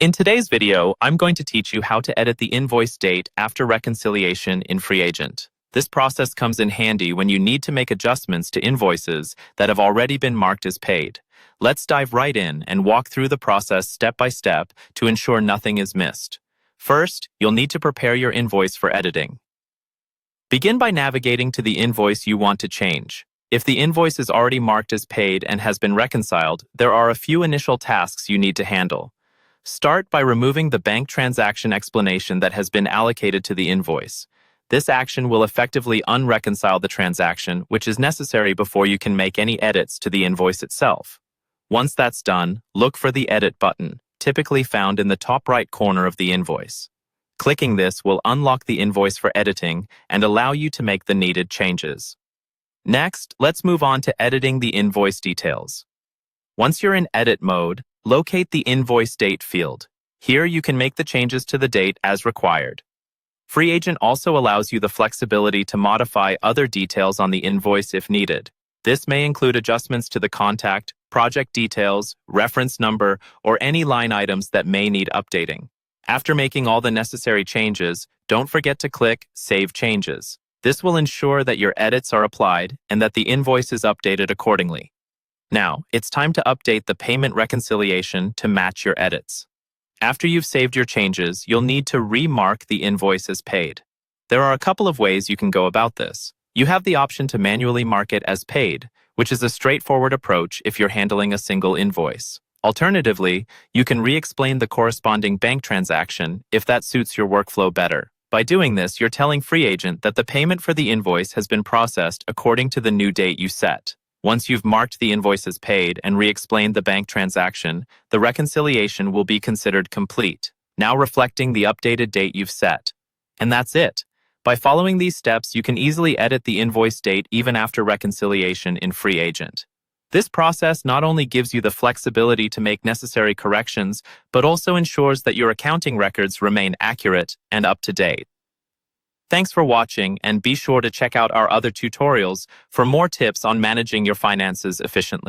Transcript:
In today's video, I'm going to teach you how to edit the invoice date after reconciliation in Freeagent. This process comes in handy when you need to make adjustments to invoices that have already been marked as paid. Let's dive right in and walk through the process step by step to ensure nothing is missed. First, you'll need to prepare your invoice for editing. Begin by navigating to the invoice you want to change. If the invoice is already marked as paid and has been reconciled, there are a few initial tasks you need to handle. Start by removing the bank transaction explanation that has been allocated to the invoice. This action will effectively unreconcile the transaction, which is necessary before you can make any edits to the invoice itself. Once that's done, look for the Edit button, typically found in the top right corner of the invoice. Clicking this will unlock the invoice for editing and allow you to make the needed changes. Next, let's move on to editing the invoice details. Once you're in edit mode, locate the invoice date field. Here you can make the changes to the date as required. Freeagent also allows you the flexibility to modify other details on the invoice if needed. This may include adjustments to the contact, project details, reference number, or any line items that may need updating. After making all the necessary changes, don't forget to click Save Changes. This will ensure that your edits are applied and that the invoice is updated accordingly. Now, it's time to update the payment reconciliation to match your edits. After you've saved your changes, you'll need to remark the invoice as paid. There are a couple of ways you can go about this. You have the option to manually mark it as paid, which is a straightforward approach if you're handling a single invoice. Alternatively, you can re-explain the corresponding bank transaction if that suits your workflow better. By doing this, you're telling Freeagent that the payment for the invoice has been processed according to the new date you set. Once you've marked the invoice as paid and re-explained the bank transaction, the reconciliation will be considered complete, now reflecting the updated date you've set. And that's it. By following these steps, you can easily edit the invoice date even after reconciliation in Freeagent. This process not only gives you the flexibility to make necessary corrections, but also ensures that your accounting records remain accurate and up to date. Thanks for watching, and be sure to check out our other tutorials for more tips on managing your finances efficiently.